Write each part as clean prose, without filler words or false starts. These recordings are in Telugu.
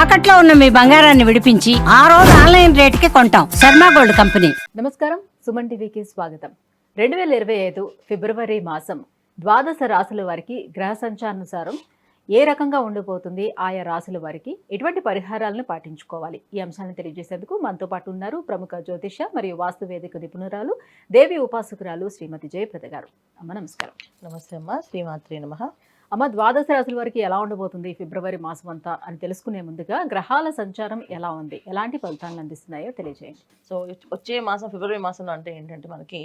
తాకట్లో ఉన్న మీ బంగారాన్ని విడిపించి ఆ రోజు ఆన్లైన్ రేటుకి కొంటాం. Sharma gold company. నమస్కారం, సుమన్ టీవీకి స్వాగతం. 2025 ఫిబ్రవరి మాసం ద్వాదశ రాశుల వారికి గ్రహ సంచారానుసారం ఏ రకంగా ఉండిపోతుంది, ఆయా రాశుల వారికి ఎటువంటి పరిహారాలను పాటించుకోవాలి, ఈ అంశాలను తెలియజేసేందుకు మనతో పాటు ఉన్నారు ప్రముఖ జ్యోతిష మరియు వాస్తువేదిక నిపుణురాలు, దేవి ఉపాసకురాలు శ్రీమతి జయప్రద గారు. అమ్మ నమస్కారం. నమస్తే అమ్మ, శ్రీమాత్రి నమః. అమ్మ, ద్వాదశ రాశుల వారికి ఎలా ఉండబోతుంది ఫిబ్రవరి మాసం అంతా అని తెలుసుకునే ముందుగా గ్రహాల సంచారం ఎలా ఉంది, ఎలాంటి ఫలితాలను అందిస్తున్నాయో తెలియజేయండి. సో వచ్చే మాసం ఫిబ్రవరి మాసంలో అంటే ఏంటంటే మనకి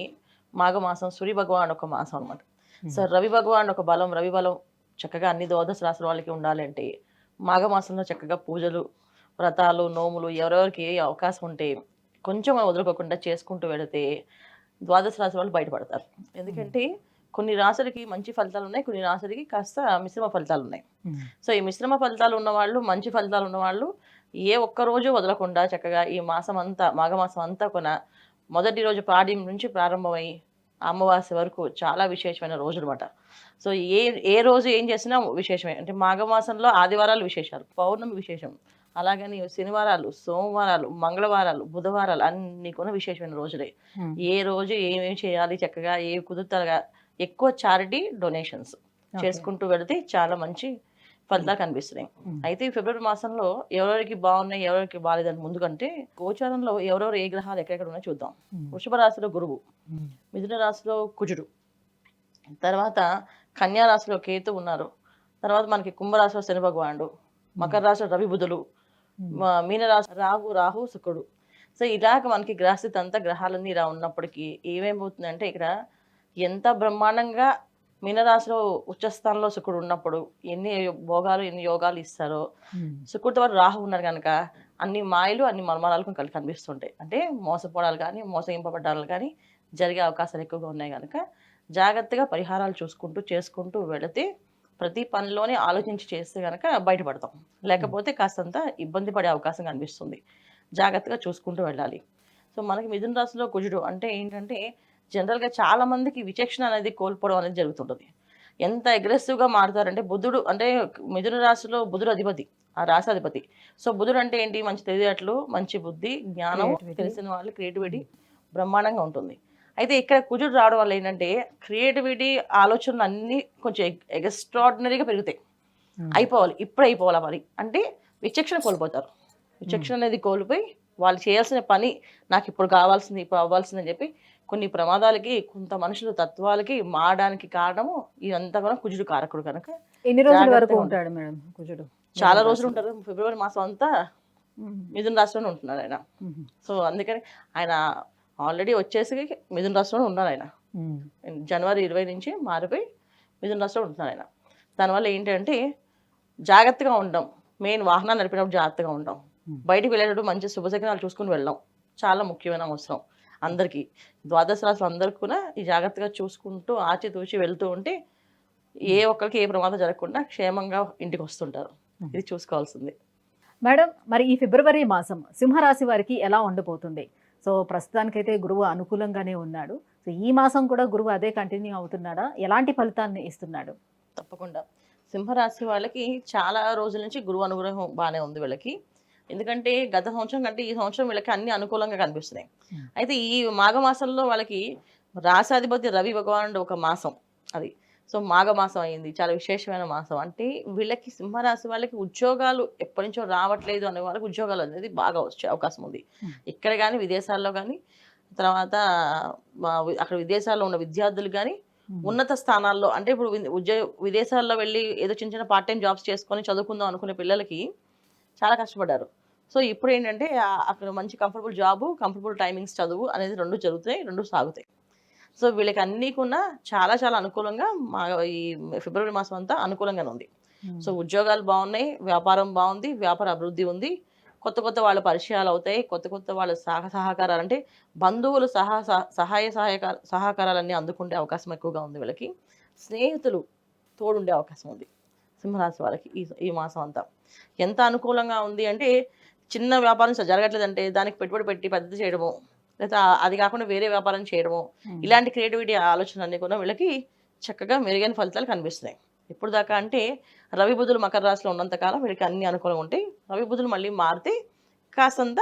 మాఘమాసం సూర్య భగవాన్ ఒక మాసం అనమాట. సో రవి భగవాన్ ఒక బలం, రవి బలం చక్కగా అన్ని ద్వాదశ రాశుల వాళ్ళకి ఉండాలంటే మాఘమాసంలో చక్కగా పూజలు, వ్రతాలు, నోములు ఎవరెవరికి ఏ అవకాశం ఉంటే కొంచెం వదులుకోకుండా చేసుకుంటూ వెళితే ద్వాదశ రాశుల వాళ్ళు బయటపడతారు. ఎందుకంటే కొన్ని రాశులకి మంచి ఫలితాలు ఉన్నాయి, కొన్ని రాశులకి కాస్త మిశ్రమ ఫలితాలు ఉన్నాయి. సో ఈ మిశ్రమ ఫలితాలు ఉన్నవాళ్ళు, మంచి ఫలితాలు ఉన్నవాళ్ళు ఏ ఒక్క రోజు వదలకుండా చక్కగా ఈ మాసం అంతా, మాఘమాసం అంతా కొన మొదటి రోజు పాడ్యం నుంచి ప్రారంభమై అమావాస్య వరకు చాలా విశేషమైన రోజు అనమాట. సో ఏ రోజు ఏం చేసినా విశేషమే. అంటే మాఘమాసంలో ఆదివారాలు విశేషాలు, పౌర్ణమి విశేషం, అలాగని శనివారాలు, సోమవారాలు, మంగళవారాలు, బుధవారాలు అన్ని కూడా విశేషమైన రోజులే. ఏ రోజు ఏమేమి చేయాలి, చక్కగా ఏ కుదురుతారుగా ఎక్కువ చారిటీ డొనేషన్స్ చేసుకుంటూ వెళితే చాలా మంచి ఫలితాలు కనిపిస్తున్నాయి. అయితే ఈ ఫిబ్రవరి మాసంలో ఎవరెవరికి బాగున్నాయి, ఎవరికి బాగాలేదని ముందుకంటే గోచారంలో ఎవరెవరు ఏ గ్రహాలు ఎక్కడెక్కడ ఉన్నాయో చూద్దాం. వృషభ రాశిలో గురువు, మిథున రాశిలో కుజుడు, తర్వాత కన్యా రాశిలో కేతు ఉన్నారు, తర్వాత మనకి కుంభరాశిలో శని భగవానుడు, మకర రాశిలో రవి బుధులు, మీనరాశి రాహు శుక్రుడు. సో ఇలాగ మనకి గ్రహస్థితి అంతా గ్రహాలన్నీ ఇలా ఉన్నప్పటికీ ఏమేమవుతుందంటే ఇక్కడ ఎంత బ్రహ్మాండంగా మీనరాశిలో ఉచ్చస్థానంలో శుక్రుడు ఉన్నప్పుడు ఎన్ని భోగాలు, ఎన్ని యోగాలు ఇస్తారో, శుక్రుడితో పాటు రాహు ఉన్నారు కనుక అన్ని మాయలు, అన్ని మర్మాలు కనిపిస్తుంటాయి. అంటే మోసపోవడాలు కానీ, మోసగింపబడ్డాలు కానీ జరిగే అవకాశాలు ఎక్కువగా ఉన్నాయి కనుక జాగ్రత్తగా పరిహారాలు చేసుకుంటూ వెళితే ప్రతి పనిలోనే ఆలోచించి చేస్తే కనుక బయటపడతాం. లేకపోతే కాస్తంత ఇబ్బంది పడే అవకాశం కనిపిస్తుంది. జాగ్రత్తగా చూసుకుంటూ వెళ్ళాలి. సో మనకి మిథున రాశిలో కుజుడు అంటే ఏంటంటే జనరల్గా చాలా మందికి విచక్షణ అనేది కోల్పోవడం అనేది జరుగుతుంటుంది. ఎంత అగ్రెసివ్గా మారుతారంటే బుధుడు అంటే మిథున రాశిలో బుధుడు అధిపతి, ఆ రాశి అధిపతి. సో బుధుడు అంటే ఏంటి, మంచి తెలివితేటలు, మంచి బుద్ధి, జ్ఞానం, తెలిసిన వాళ్ళు, క్రియేటివిటీ బ్రహ్మాండంగా ఉంటుంది. అయితే ఇక్కడ కుజుడు రావడం వల్ల ఏంటంటే క్రియేటివిటీ, ఆలోచనలు అన్నీ కొంచెం ఎక్స్ట్రాడినరీగా పెరుగుతాయి. అయిపోవాలి, ఇప్పుడు అయిపోవాలి మరి అంటే విచక్షణ కోల్పోతారు. విచక్షణ అనేది కోల్పోయి వాళ్ళు చేయాల్సిన పని నాకు ఇప్పుడు కావాల్సింది, ఇప్పుడు అవ్వాల్సింది అని చెప్పి కొన్ని ప్రమాదాలకి, కొంత మనుషుల తత్వాలకి మారడానికి కారణము ఇదంతా కూడా కుజుడు కారకుడు కనుక. ఎన్ని రోజుల వరకు ఉంటాడు మేడం కుజుడు? చాలా రోజులు ఉంటారు. ఫిబ్రవరి మాసం అంతా మిథున రాశిలోనే ఉంటున్నాడు ఆయన. సో అందుకని ఆయన ఆల్రెడీ వచ్చేసి మిథున రాశిలోనే ఉన్నారు ఆయన. జనవరి 20 నుంచి మారిపోయి మిథున రాశిలో ఉంటున్నారు ఆయన. దానివల్ల ఏంటంటే జాగ్రత్తగా ఉండడం, మెయిన్ వాహనాలు నడిపినప్పుడు జాగ్రత్తగా ఉండడం, బయటకు వెళ్ళేటప్పుడు మంచి శుభశకనాలు చూసుకుని వెళ్ళడం చాలా ముఖ్యమైన అవసరం అందరికీ. ద్వాదశ రాశులు అందరికీ కూడా ఈ జాగ్రత్తగా చూసుకుంటూ ఆచితూచి వెళ్తూ ఉంటే ఏ ఒక్కరికి ఏ ప్రమాదం జరగకుండా క్షేమంగా ఇంటికి వస్తుంటారు. ఇది చూసుకోవాల్సింది. మేడం, మరి ఈ ఫిబ్రవరి మాసం సింహరాశి వారికి ఎలా ఉండబోతుంది? సో ప్రస్తుతానికైతే గురువు అనుకూలంగానే ఉన్నాడు. సో ఈ మాసం కూడా గురువు అదే కంటిన్యూ అవుతున్నాడా, ఎలాంటి ఫలితాన్ని ఇస్తున్నాడు? తప్పకుండా సింహరాశి వాళ్ళకి చాలా రోజుల నుంచి గురువు అనుగ్రహం బాగానే ఉంది వీళ్ళకి. ఎందుకంటే గత సంవత్సరం కంటే ఈ సంవత్సరం వీళ్ళకి అన్ని అనుకూలంగా కనిపిస్తున్నాయి. అయితే ఈ మాఘమాసంలో వాళ్ళకి రాశాధిపతి రవి భగవానుడు ఒక మాసం అది. సో మాఘమాసం అయింది, చాలా విశేషమైన మాసం. అంటే వీళ్ళకి సింహరాశి వాళ్ళకి ఉద్యోగాలు ఎప్పటి నుంచో రావట్లేదు అనే వాళ్ళకి ఉద్యోగాలు అనేది బాగా వచ్చే అవకాశం ఉంది. ఇక్కడ కానీ విదేశాల్లో కానీ, తర్వాత అక్కడ విదేశాల్లో ఉన్న విద్యార్థులు కానీ ఉన్నత స్థానాల్లో అంటే ఇప్పుడు విదేశాల్లో వెళ్ళి ఏదో చిన్న చిన్న పార్ట్ టైం జాబ్స్ చేసుకొని చదువుకుందాం అనుకునే పిల్లలకి చాలా కష్టపడ్డారు. సో ఇప్పుడు ఏంటంటే అక్కడ మంచి కంఫర్టబుల్ జాబు, కంఫర్టబుల్ టైమింగ్స్, చదువు అనేది రెండు జరుగుతాయి, రెండు సాగుతాయి. సో వీళ్ళకి అన్నీ కూడా చాలా చాలా అనుకూలంగా ఈ ఫిబ్రవరి మాసం అంతా అనుకూలంగానే ఉంది. సో ఉద్యోగాలు బాగున్నాయి, వ్యాపారం బాగుంది, వ్యాపార అభివృద్ధి ఉంది, కొత్త కొత్త వాళ్ళ పరిచయాలు అవుతాయి, కొత్త కొత్త వాళ్ళ సహకారాలు అంటే బంధువులు సహకారాలన్నీ అందుకుంటే అవకాశం ఎక్కువగా ఉంది వీళ్ళకి. స్నేహితులు తోడుండే అవకాశం ఉంది సింహరాశి వాళ్ళకి ఈ మాసం అంతా. ఎంత అనుకూలంగా ఉంది అంటే చిన్న వ్యాపారం జరగట్లేదంటే దానికి పెట్టుబడి పెట్టి పెద్దది చేయడము, లేదా అది కాకుండా వేరే వ్యాపారం చేయడము, ఇలాంటి క్రియేటివిటీ ఆలోచన అన్నీ కూడా వీళ్ళకి చక్కగా మెరుగైన ఫలితాలు కనిపిస్తున్నాయి. ఎప్పుడు దాకా అంటే రవి బుధులు మకర రాశిలో ఉన్నంత కాలం వీళ్ళకి అన్ని అనుకూలంగా ఉంటాయి. రవి బుధులు మళ్ళీ మారితే కాస్తంత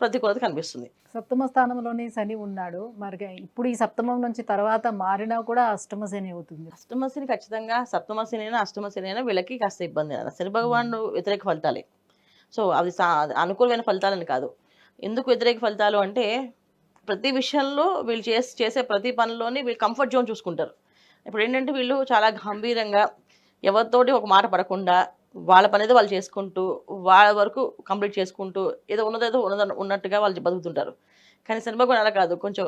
ప్రతికూలత కనిపిస్తుంది. సప్తమ స్థానంలోనే శని ఉన్నాడు. మరి ఇప్పుడు ఈ సప్తమం నుంచి తర్వాత మారినా కూడా అష్టమ శని అవుతుంది. అష్టమశని ఖచ్చితంగా సప్తమశని అయినా అష్టమశని అయినా వీళ్ళకి కాస్త ఇబ్బంది. శని భగవానుడు వ్యతిరేక ఫలితాలే. సో అవి అనుకూలమైన ఫలితాలని కాదు. ఎందుకు వ్యతిరేక ఫలితాలు అంటే ప్రతి విషయంలో వీళ్ళు చేసే ప్రతి పనిలోని వీళ్ళు కంఫర్ట్ జోన్ చూసుకుంటారు. ఇప్పుడు ఏంటంటే వీళ్ళు చాలా గంభీరంగా ఎవరితోటి ఒక మాట పడకుండా వాళ్ళ పని ఏదో వాళ్ళు చేసుకుంటూ వాళ్ళ వరకు కంప్లీట్ చేసుకుంటూ ఏదో ఉన్నట్టుగా వాళ్ళు బతుకుతుంటారు. కానీ శని భగవాన్ అలా కాదు. కొంచెం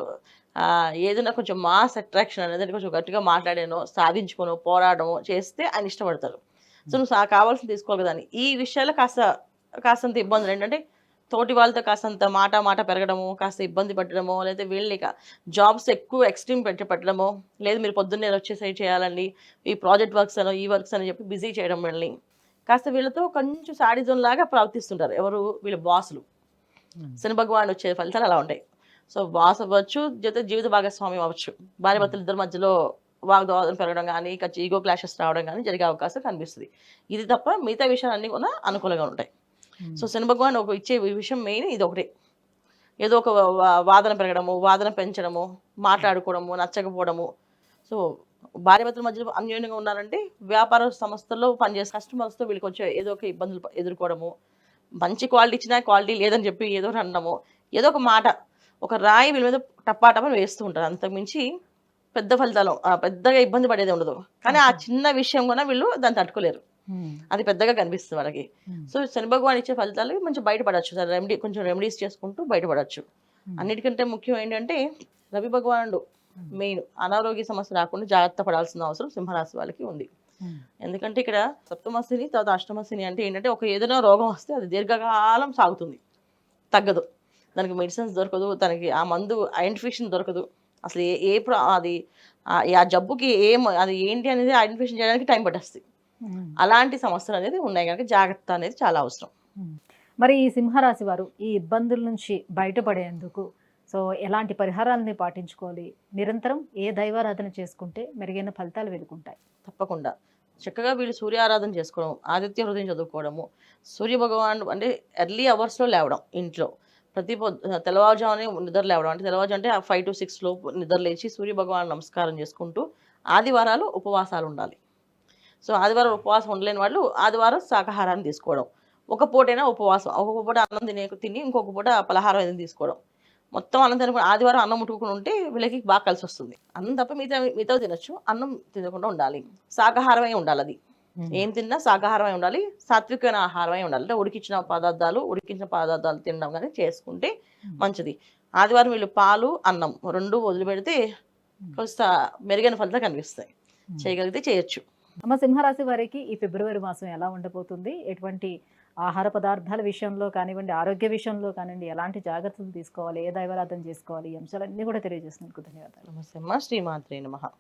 ఏదైనా కొంచెం మాస్ అట్రాక్షన్ అనేది కొంచెం గట్టిగా మాట్లాడానో సాధించుకోనో పోరాడమో చేస్తే ఆయన ఇష్టపడతారు. సో నువ్వు కావాల్సింది తీసుకోవాలి కదా అని ఈ విషయాల్లో కాస్తంత ఇబ్బందులు ఏంటంటే తోటి వాళ్ళతో కాస్తంత మాట పెరగడము, కాస్త ఇబ్బంది పెట్టడమో, లేదా వీళ్ళని జాబ్స్ ఎక్కువ ఎక్స్ట్రీమ్ పెట్టడమో, లేదు మీరు పొద్దున్నే వచ్చేసరి చేయాలండి ఈ ప్రాజెక్ట్ వర్క్స్ అనో ఈ వర్క్స్ అని చెప్పి బిజీ చేయడం వీళ్ళని కాస్త వీళ్ళతో కొంచెం సాడిజం లాగా ప్రవర్తిస్తుంటారు. ఎవరు వీళ్ళ బాసులు. శని భగవాన్ వచ్చే ఫలితాలు అలా ఉంటాయి. సో బాస్ అవ్వచ్చు, జీవిత భాగస్వామ్యం అవ్వచ్చు, భార్య భర్తలు ఇద్దరి మధ్యలో వాగ్వాదం పెరగడం కానీ ఈగో క్లాషెస్ రావడం కానీ జరిగే అవకాశం కనిపిస్తుంది. ఇది తప్ప మిగతా విషయాలన్నీ కూడా అనుకూలంగా ఉంటాయి. సో శని భగవాన్ ఇచ్చే విషయం మెయిన్ ఇది ఒకటే. ఏదో ఒక వాదన పెరగడము, వాదన పెంచడము, మాట్లాడుకోవడము, నచ్చకపోవడము. సో భార్యాభర్తల మధ్యలో అన్యోన్యంగా ఉన్నారంటే వ్యాపార సంస్థల్లో పనిచేసే కస్టమర్స్తో వీళ్ళకి వచ్చే ఏదో ఒక ఇబ్బందులు ఎదుర్కోవడము, మంచి క్వాలిటీ ఇచ్చినా క్వాలిటీ లేదని చెప్పి ఏదో అనడము, ఏదో ఒక మాట ఒక రాయి వీళ్ళ మీద టప్పాటప్పని వేస్తూ ఉంటారు. అంతకుమించి పెద్ద ఫలితాలు పెద్దగా ఇబ్బంది పడేది ఉండదు. కానీ ఆ చిన్న విషయం కూడా వీళ్ళు దాన్ని తట్టుకోలేరు. అది పెద్దగా కనిపిస్తుంది వాళ్ళకి. సో శని భగవాన్ ఇచ్చే ఫలితాలు మంచి బయటపడవచ్చు. కొంచెం రెమెడీస్ చేసుకుంటూ బయటపడవచ్చు. అన్నిటికంటే ముఖ్యం ఏంటంటే రవి భగవానుడు మెయిన్ అనారోగ్య సమస్య రాకుండా జాగ్రత్త పడాల్సిన అవసరం సింహరాశి వాళ్ళకి ఉంది. ఎందుకంటే ఇక్కడ సప్తమశని తర్వాత అష్టమశని అంటే ఏంటంటే ఏదైనా రోగం వస్తే అది దీర్ఘకాలం సాగుతుంది, తగ్గదు. దానికి మెడిసిన్స్ దొరకదు, దానికి ఆ మందు ఐడెంటిఫికేషన్ దొరకదు. అసలు అది ఆ జబ్బుకి అది ఏంటి అనేది ఐడెంటిఫికేషన్ చేయడానికి టైం పట్టేస్తుంది. అలాంటి సమస్యలు అనేది ఉన్నాయి కనుక జాగ్రత్త అనేది చాలా అవసరం. మరి ఈ సింహరాశి వారు ఈ ఇబ్బందుల నుంచి బయటపడేందుకు సో ఎలాంటి పరిహారాలని పాటించుకోవాలి? నిరంతరం ఏ దైవారాధన చేసుకుంటే మెరుగైన ఫలితాలు వెలుకుంటాయి? తప్పకుండా చక్కగా వీళ్ళు సూర్యారాధన చేసుకోవడం, ఆదిత్య హృదయం చదువుకోవడము, సూర్య భగవాన్ అంటే ఎర్లీ అవర్స్లో లేవడం, ఇంట్లో తెల్లవారుజామునే నిద్ర లేవడం. అంటే తెల్లవారుజాము అంటే 5 to 6 లోపు నిద్ర లేచి సూర్య భగవాన్ నమస్కారం చేసుకుంటూ ఆదివారాలు ఉపవాసాలు ఉండాలి. సో ఆదివారం ఉపవాసం ఉండలేని వాళ్ళు ఆదివారం శాకాహారాన్ని తీసుకోవడం, ఒక పూటైనా ఉపవాసం, ఒక పూట అన్నం తిని ఇంకొక పూట పలహారం ఏదైనా తీసుకోవడం. మొత్తం అన్నం తినకుండా ఆదివారం అన్నం ముట్టుకుని ఉంటే వీళ్ళకి బాగా కలిసి వస్తుంది. అన్నం తప్ప మిగతా తినొచ్చు, అన్నం తినకుండా ఉండాలి. శాకాహారమై ఉండాలి. అది ఏం తిన్నా శాకాహారమై ఉండాలి, సాత్వికమైన ఆహారమై ఉండాలి. అంటే ఉడికించిన పదార్థాలు తినడం కానీ చేసుకుంటే మంచిది. ఆదివారం వీళ్ళు పాలు అన్నం 2 వదిలిపెడితే కొంత మెరుగైన ఫలితాలు కనిపిస్తాయి. చేయగలిగితే చేయొచ్చు. అమ్మ, సింహరాశి వారికి ఈ ఫిబ్రవరి మాసం ఎలా ఉండబోతుంది? ఎటువంటి ఆహార పదార్థాల విషయంలో కానివ్వండి, ఆరోగ్య విషయంలో కానివ్వండి, ఎలాంటి జాగ్రత్తలు తీసుకోవాలి, ఏ దైవారాధన చేసుకోవాలి, ఈ అంశాలన్నీ కూడా తెలియజేసినందుకు ధన్యవాదాలు. నమస్తే అమ్మ. శ్రీమాత్రే నమః.